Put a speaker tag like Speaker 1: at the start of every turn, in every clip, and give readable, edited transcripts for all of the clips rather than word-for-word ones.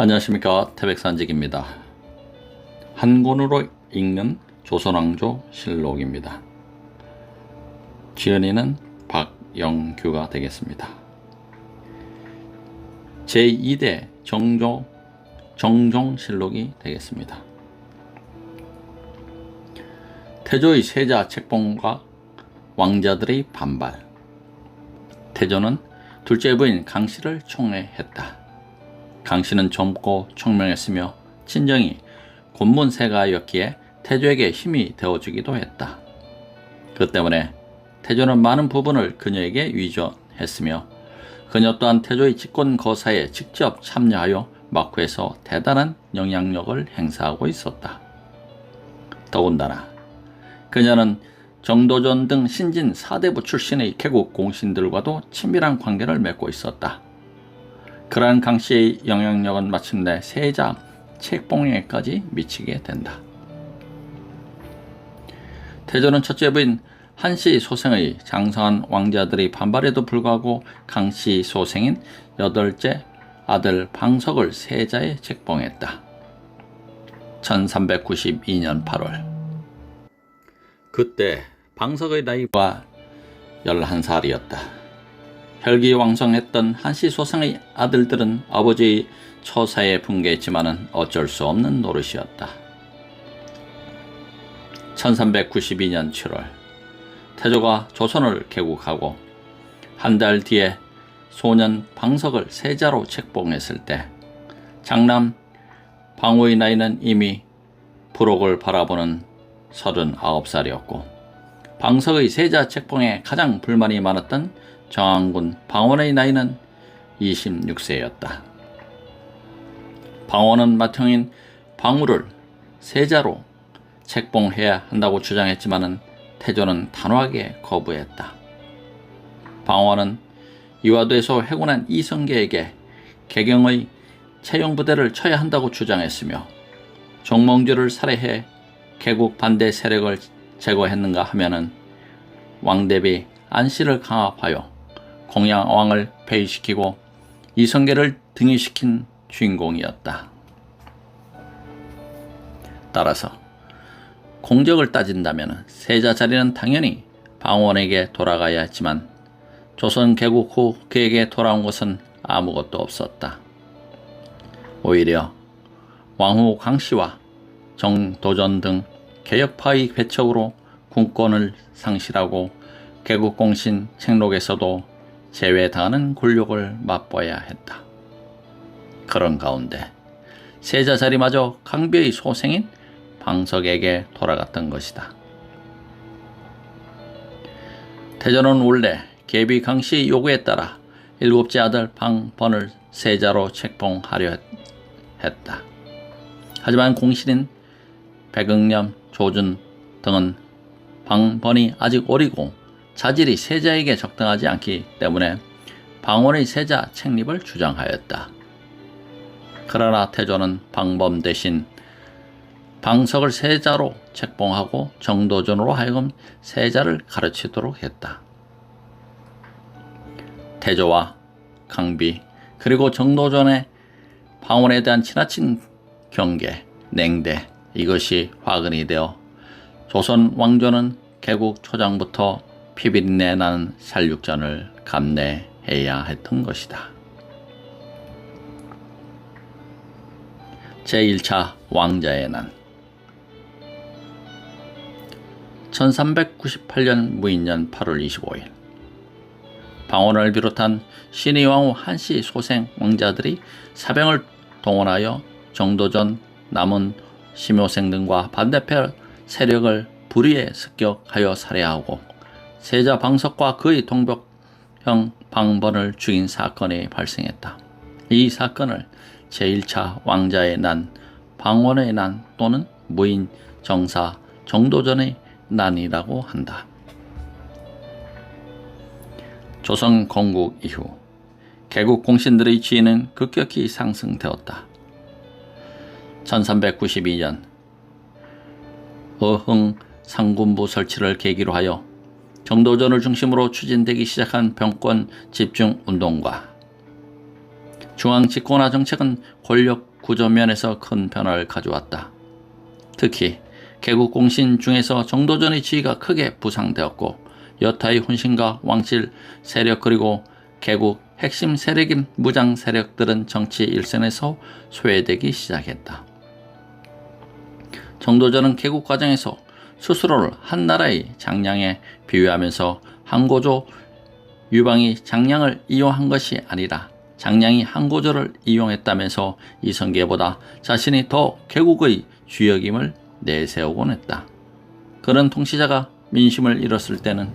Speaker 1: 안녕하십니까, 태백산직입니다. 한 권으로 읽는 조선왕조 실록입니다. 지은이는 박영규가 되겠습니다. 제2대 정종실록이 되겠습니다. 태조의 세자 책봉과 왕자들의 반발. 태조는 둘째 부인 강씨를 총애했다. 강씨는 젊고 총명했으며 친정이 곤문세가였기에 태조에게 힘이 되어주기도 했다. 그 때문에 태조는 많은 부분을 그녀에게 위조했으며 그녀 또한 태조의 집권 거사에 직접 참여하여 막후에서 대단한 영향력을 행사하고 있었다. 더군다나 그녀는 정도전 등 신진 4대부 출신의 개국 공신들과도 친밀한 관계를 맺고 있었다. 그러한 강씨의 영향력은 마침내 세자 책봉에까지 미치게 된다. 태조는 첫째 부인 한씨 소생의 장성한 왕자들의 반발에도 불구하고 강씨 소생인 여덟째 아들 방석을 세자에 책봉했다. 1392년 8월. 그때 방석의 나이가 11살이었다. 혈기왕성했던 한씨 소생의 아들들은 아버지의 처사에 분개했지만은 어쩔 수 없는 노릇이었다. 1392년 7월 태조가 조선을 개국하고 한 달 뒤에 소년 방석을 세자로 책봉했을 때 장남 방우의 나이는 이미 불혹을 바라보는 39살이었고 방석의 세자 책봉에 가장 불만이 많았던 정왕군 방원의 나이는 26세였다. 방원은 맏형인 방우를 세자로 책봉해야 한다고 주장했지만 태조는 단호하게 거부했다. 방원은 이화도에서 해군한 이성계에게 개경의 채용부대를 쳐야 한다고 주장했으며 정몽주를 살해해 개국 반대 세력을 제거했는가 하면은 왕대비 안씨를 강압하여 공양왕을 폐위시키고 이성계를 등위시킨 주인공이었다. 따라서 공적을 따진다면 세자 자리는 당연히 방원에게 돌아가야 했지만 조선 개국 후 그에게 돌아온 것은 아무것도 없었다. 오히려 왕후 강씨와 정도전 등 개혁파의 배척으로 군권을 상실하고 개국공신 책록에서도 제외당하는 굴욕을 맛봐야 했다. 그런 가운데 세자 자리마저 강비의 소생인 방석에게 돌아갔던 것이다. 태조는 원래 계비 강씨 요구에 따라 일곱째 아들 방번을 세자로 책봉하려 했다. 하지만 공신인 백응념, 조준 등은 방번이 아직 어리고 자질이 세자에게 적당하지 않기 때문에 방원의 세자 책립을 주장하였다. 그러나 태조는 방범 대신 방석을 세자로 책봉하고 정도전으로 하여금 세자를 가르치도록 했다. 태조와 강비 그리고 정도전의 방원에 대한 지나친 경계, 냉대 이것이 화근이 되어 조선 왕조는 개국 초장부터 피비린내 나는 살육전을 감내해야 했던 것이다. 제1차 왕자의 난. 1398년 무인년 8월 25일 방원을 비롯한 신의 왕후 한씨 소생 왕자들이 사병을 동원하여 정도전 남은 심효생 등과 반대편 세력을 불의에 습격하여 살해하고 세자 방석과 그의 동벽형 방번을 죽인 사건이 발생했다. 이 사건을 제1차 왕자의 난, 방원의 난 또는 무인 정사 정도전의 난이라고 한다. 조선 건국 이후 개국 공신들의 지위는 급격히 상승되었다. 1392년 어흥 상군부 설치를 계기로 하여 정도전을 중심으로 추진되기 시작한 병권 집중 운동과 중앙 집권화 정책은 권력 구조면에서 큰 변화를 가져왔다. 특히 개국 공신 중에서 정도전의 지위가 크게 부상되었고 여타의 훈신과 왕실 세력 그리고 개국 핵심 세력인 무장 세력들은 정치 일선에서 소외되기 시작했다. 정도전은 개국 과정에서 스스로를 한 나라의 장량에 비유하면서 항고조 유방이 장량을 이용한 것이 아니라 장량이 항고조를 이용했다면서 이성계보다 자신이 더 개국의 주역임을 내세우곤 했다. 그런 통치자가 민심을 잃었을 때는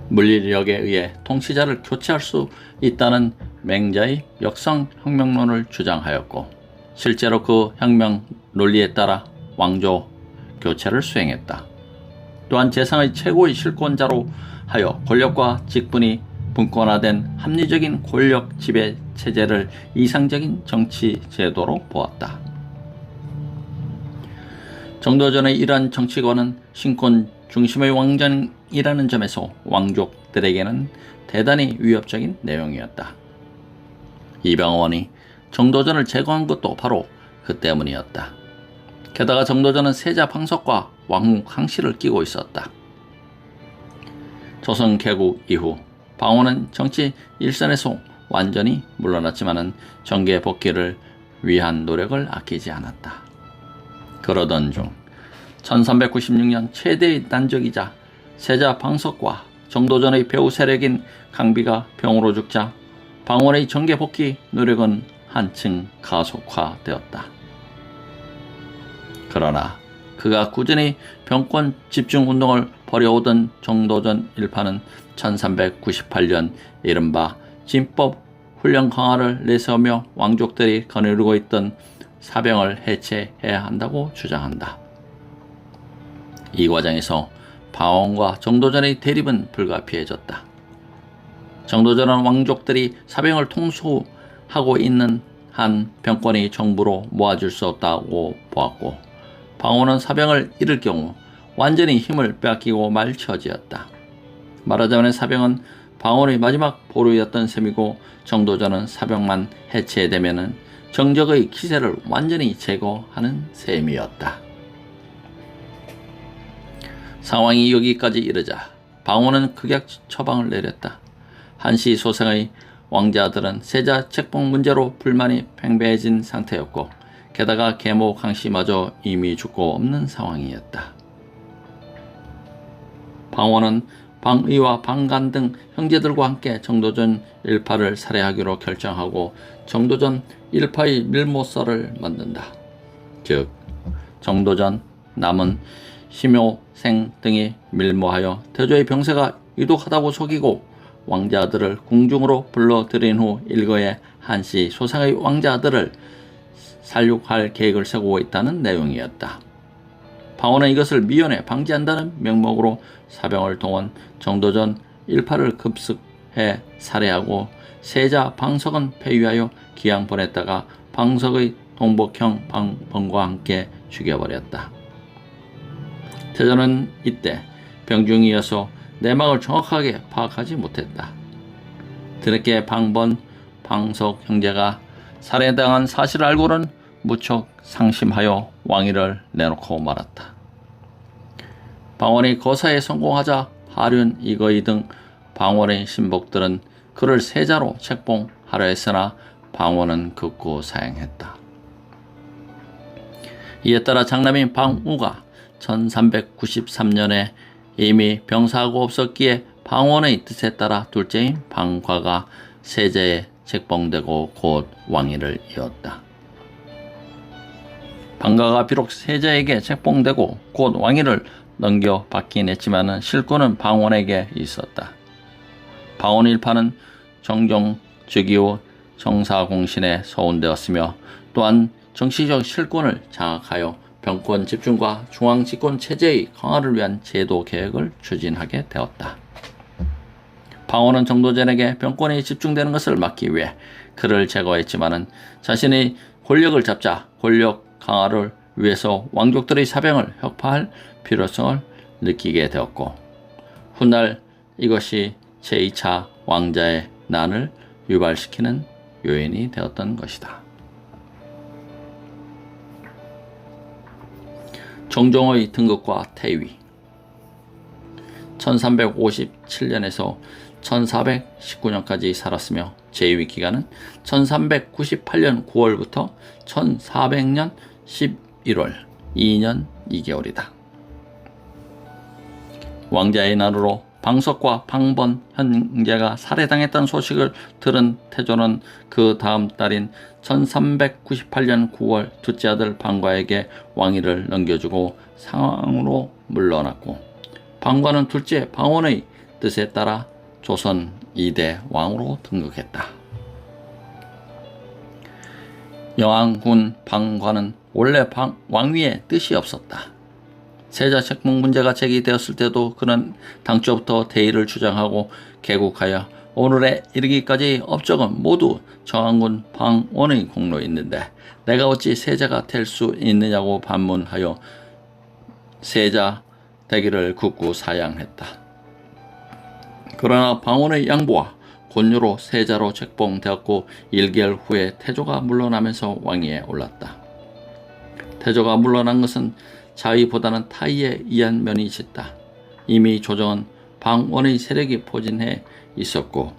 Speaker 1: 물리력에 의해 통치자를 교체할 수 있다는 맹자의 역성혁명론을 주장하였고 실제로 그 혁명 논리에 따라 왕조 교체를 수행했다. 또한 재상의 최고의 실권자로 하여 권력과 직분이 분권화된 합리적인 권력 지배 체제를 이상적인 정치 제도로 보았다. 정도전의 이러한 정치관은 신권 중심의 왕정이라는 점에서 왕족들에게는 대단히 위협적인 내용이었다. 이방원이 정도전을 제거한 것도 바로 그 때문이었다. 게다가 정도전은 세자 방석과 왕후 항시를 끼고 있었다. 조선 개국 이후 방원은 정치 일선에서 완전히 물러났지만은 정계 복귀를 위한 노력을 아끼지 않았다. 그러던 중 1396년 최대의 난적이자 세자 방석과 정도전의 배후 세력인 강비가 병으로 죽자 방원의 정계 복귀 노력은 한층 가속화되었다. 그러나 그가 꾸준히 병권 집중 운동을 벌여오던 정도전 일파는 1398년 이른바 진법 훈련 강화를 내세우며 왕족들이 거느리고 있던 사병을 해체해야 한다고 주장한다. 이 과정에서 방원과 정도전의 대립은 불가피해졌다. 정도전은 왕족들이 사병을 통수하고 있는 한 병권이 정부로 모아줄 수 없다고 보았고 방원은 사병을 잃을 경우 완전히 힘을 빼앗기고 말 처지였다. 말하자면 사병은 방원의 마지막 보루였던 셈이고 정도전은 사병만 해체되면 정적의 기세를 완전히 제거하는 셈이었다. 상황이 여기까지 이르자 방원은 극약 처방을 내렸다. 한시 소생의 왕자들은 세자 책봉 문제로 불만이 팽배해진 상태였고 게다가 계모 강씨마저 이미 죽고 없는 상황이었다. 방원은 방의와 방간 등 형제들과 함께 정도전 일파를 살해하기로 결정하고 정도전 일파의 밀모설을 만든다. 즉 정도전, 남은, 심효생 등이 밀모하여 태조의 병세가 유독하다고 속이고 왕자들을 궁중으로 불러들인 후 일거에 한시 소상의 왕자들을 살육할 계획을 세우고 있다는 내용이었다. 방원은 이것을 미연에 방지한다는 명목으로 사병을 동원 정도전 일파를 급습해 살해하고 세자 방석은 폐위하여 기양 보냈다가 방석의 동복형 방번과 함께 죽여버렸다. 태조는 이때 병중이어서 내막을 정확하게 파악하지 못했다. 드럽게 방번, 방석 형제가 살해당한 사실을 알고는 무척 상심하여 왕위를 내놓고 말았다. 방원이 거사에 성공하자 하륜, 이거이 등 방원의 신복들은 그를 세자로 책봉하려 했으나 방원은 극구 사양했다. 이에 따라 장남인 방우가 1393년에 이미 병사하고 없었기에 방원의 뜻에 따라 둘째인 방과가 세자에 책봉되고 곧 왕위를 이었다. 방과가 비록 세자에게 책봉되고 곧 왕위를 넘겨받긴 했지만 실권은 방원에게 있었다. 방원 일파는 정종 즉위후 정사공신에 서운되었으며 또한 정치적 실권을 장악하여 병권 집중과 중앙집권 체제의 강화를 위한 제도 개혁을 추진하게 되었다. 방원은 정도전에게 병권이 집중되는 것을 막기 위해 그를 제거했지만 자신의 권력을 잡자 권력 강화를 위해서 왕족들의 사병을 혁파할 필요성을 느끼게 되었고 훗날 이것이 제2차 왕자의 난을 유발시키는 요인이 되었던 것이다. 정종의 등극과 퇴위. 1357년에서 1419년까지 살았으며 재위 기간은 1398년 9월부터 1400년 11월 2년 2개월이다. 왕자의 난으로 방석과 방번 형제가 살해당했다는 소식을 들은 태조는 그 다음 달인 1398년 9월 둘째 아들 방과에게 왕위를 넘겨주고 상왕으로 물러났고, 방과는 둘째 방원의 뜻에 따라 조선 2대 왕으로 등극했다. 영왕군 방과는 원래 왕위에 뜻이 없었다. 세자 책봉 문제가 제기되었을 때도 그는 당초부터 대의를 주장하고 개국하여 오늘에 이르기까지 업적은 모두 정왕군 방원의 공로에 있는데 내가 어찌 세자가 될 수 있느냐고 반문하여 세자 되기를 굳고 사양했다. 그러나 방원의 양보와 권유로 세자로 책봉되었고 1개월 후에 태조가 물러나면서 왕위에 올랐다. 태조가 물러난 것은 자위보다는 타의에 의한 면이 짙다. 이미 조정은 방원의 세력이 포진해 있었고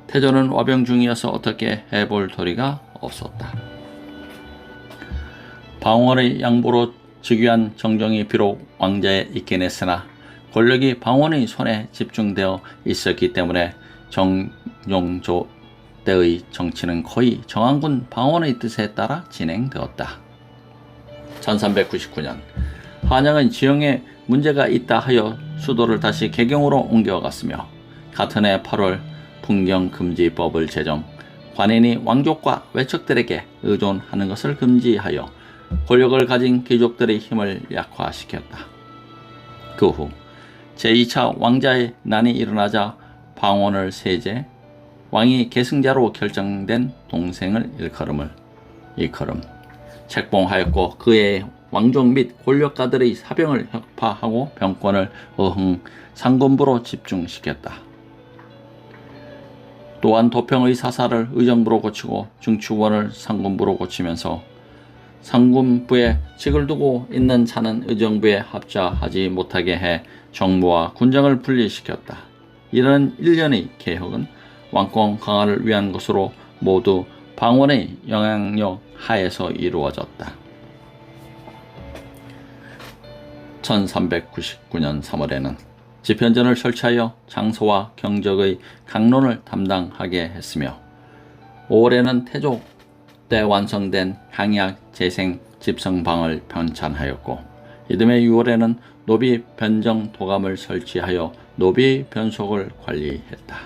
Speaker 1: 태조는 와병 중이어서 어떻게 해볼 도리가 없었다. 방원의 양보로 즉위한 정종이 비록 왕자에 있긴 했으나 권력이 방원의 손에 집중되어 있었기 때문에 정종조 때의 정치는 거의 정왕군 방원의 뜻에 따라 진행되었다. 1399년 한양은 지형에 문제가 있다 하여 수도를 다시 개경으로 옮겨갔으며 같은 해 8월 풍경금지법을 제정, 관인이 왕족과 외척들에게 의존하는 것을 금지하여 권력을 가진 귀족들의 힘을 약화시켰다. 그 후 제2차 왕자의 난이 일어나자 방원을 세제, 왕이 계승자로 결정된 동생을 일컬음 책봉하였고 그의 왕족 및 권력가들의 사병을 혁파하고 병권을 상군부로 집중시켰다. 또한 도평의 사사를 의정부로 고치고 중추원을 상군부로 고치면서 상군부에 직을 두고 있는 자는 의정부에 합자하지 못하게 해 정부와 군정을 분리시켰다. 이런 일련의 개혁은 왕권 강화를 위한 것으로 모두 방원의 영향력 하에서 이루어졌다. 1399년 3월에는 집현전을 설치하여 장소와 경적의 강론을 담당하게 했으며 5월에는 태조 때 완성된 향약 재생 집성방을 편찬하였고 이듬해 6월에는 노비 변정 도감을 설치하여 노비 변속을 관리했다.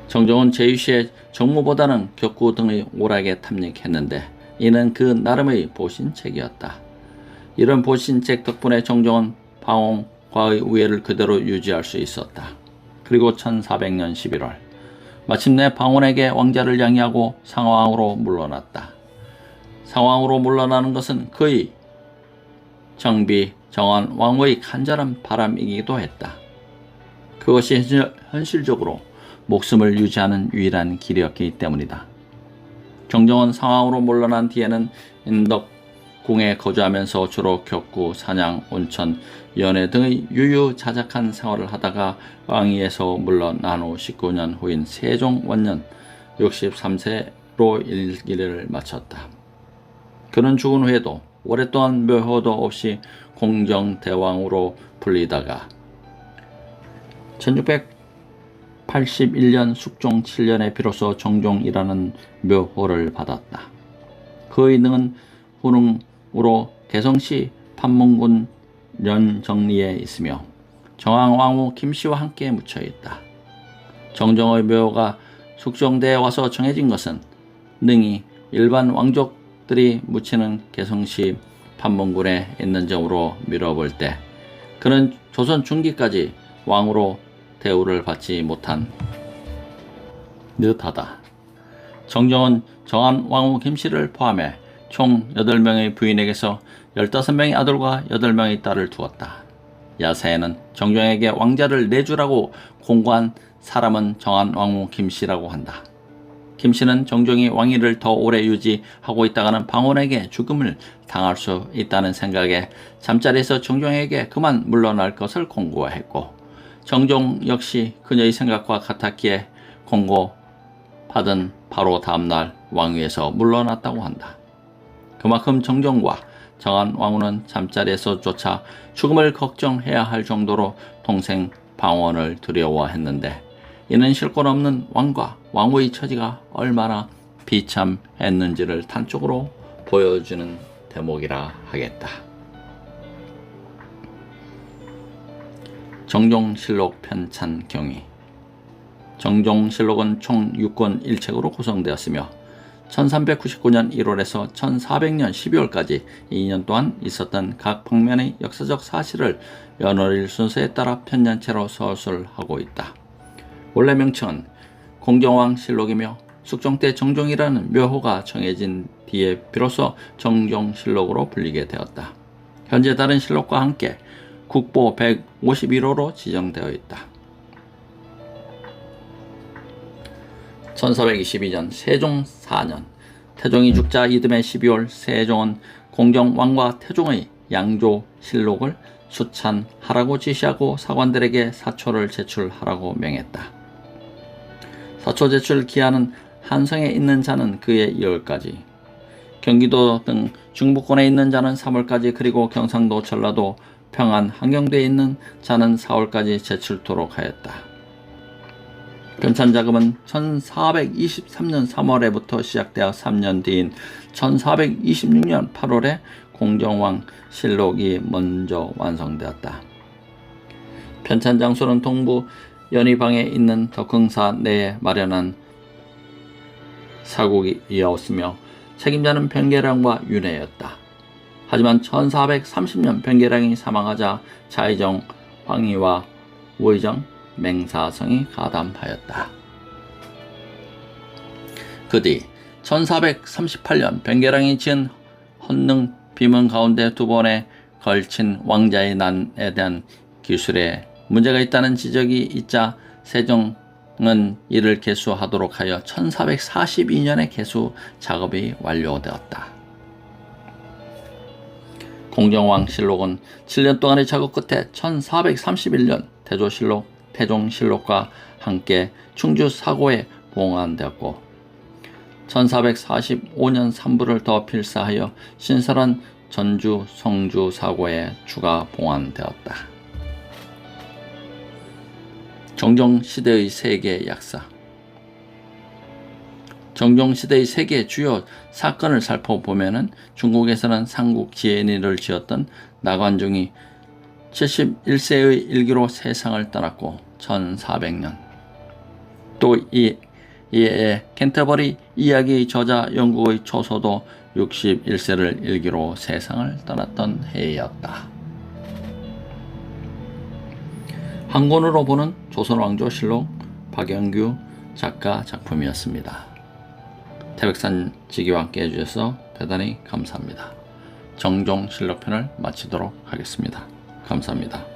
Speaker 1: 정종은 제위시에 정무보다는 격구 등의 오락에 탐닉했는데 이는 그 나름의 보신책이었다. 이런 보신책 덕분에 정종은 방원과의 우애를 그대로 유지할 수 있었다. 그리고 1400년 11월 마침내 방원에게 왕자를 양해하고 상왕으로 물러났다. 상왕으로 물러나는 것은 그의 정비 정한 왕후의 간절한 바람이기도 했다. 그것이 현실적으로 목숨을 유지하는 유일한 길이었기 때문이다. 정종은 상왕으로 물러난 뒤에는 인덕궁에 거주하면서 주로 격구, 사냥, 온천, 연애 등의 유유자적한 생활을 하다가 왕위에서 물러난 후 19년 후인 세종 원년 63세로 일기를 마쳤다. 그는 죽은 후에도 오랫동안 묘호도 없이 공정대왕으로 불리다가 1681년 숙종 7년에 비로소 정종이라는 묘호를 받았다. 그의 능은 후능으로 개성시 판문군 연정리에 있으며 정왕왕후 김씨와 함께 묻혀 있다. 정종의 묘가 숙종대에 와서 정해진 것은 능이 일반 왕족들이 묻히는 개성시 판문군에 있는 점으로 미뤄볼 때 그는 조선 중기까지 왕으로 대우를 받지 못한 듯하다. 정종은 정한 왕후 김씨를 포함해 총 8명의 부인에게서 15명의 아들과 8명의 딸을 두었다. 야사에는 정종에게 왕자를 내주라고 공고한 사람은 정한 왕후 김씨라고 한다. 김씨는 정종이 왕위를 더 오래 유지하고 있다가는 방원에게 죽음을 당할 수 있다는 생각에 잠자리에서 정종에게 그만 물러날 것을 공고했고, 정종 역시 그녀의 생각과 같았기에 공고받은 바로 다음날 왕위에서 물러났다고 한다. 그만큼 정종과 정한 왕후는 잠자리에서조차 죽음을 걱정해야 할 정도로 동생 방원을 두려워했는데, 이는 쉴 것 없는 왕과 왕후의 처지가 얼마나 비참했는지를 단적으로 보여주는 대목이라 하겠다. 정종실록 편찬 경위. 정종실록은 총 6권 1책으로 구성되었으며 1399년 1월에서 1400년 12월까지 2년 동안 있었던 각 방면의 역사적 사실을 연월일 순서에 따라 편찬체로 서술하고 있다. 원래 명칭은 공정왕실록이며 숙종 때 정종이라는 묘호가 정해진 뒤에 비로소 정종실록으로 불리게 되었다. 현재 다른 실록과 함께 국보 151호로 지정되어 있다. 1422년 세종 4년 태종이 죽자 이듬해 12월 세종은 공정왕과 태종의 양조실록을 수찬하라고 지시하고 사관들에게 사초를 제출하라고 명했다. 사초 제출 기한은 한성에 있는 자는 그해 2월까지, 경기도 등 중부권에 있는 자는 3월까지, 그리고 경상도, 전라도, 평안, 한경도에 있는 자는 4월까지 제출토록 하였다. 편찬자금은 1423년 3월에부터 시작되어 3년 뒤인 1426년 8월에 공정왕 실록이 먼저 완성되었다. 편찬 장소는 동부 연희방에 있는 덕흥사 내에 마련한 사국이었으며 책임자는 변계량과 윤회였다. 하지만 1430년 변계량이 사망하자 자의정 황희와 우의정 맹사성이 가담하였다. 그 뒤 1438년 변계량이 지은 헌능 비문 가운데 두 번에 걸친 왕자의 난에 대한 기술에 문제가 있다는 지적이 있자 세종은 이를 개수하도록 하여 1442년에 개수 작업이 완료되었다. 공정왕실록은 7년 동안의 작업 끝에 1431년 태조실록, 태종실록과 함께 충주 사고에 봉안되었고 1445년 3부를 더 필사하여 신설한 전주, 성주 사고에 추가 봉안되었다. 정종시대의 세계 약사. 정종시대의 세계 주요 사건을 살펴보면 중국에서는 삼국지혜인을 지었던 나관중이 71세의 일기로 세상을 떠났고 1400년, 또 이에 캔터버리 이야기의 저자 영국의 초서도 61세를 일기로 세상을 떠났던 해였다. 한 권으로 보는 조선왕조실록 박영규 작가 작품이었습니다. 태백산 지기와 함께 해주셔서 대단히 감사합니다. 정종실록편을 마치도록 하겠습니다. 감사합니다.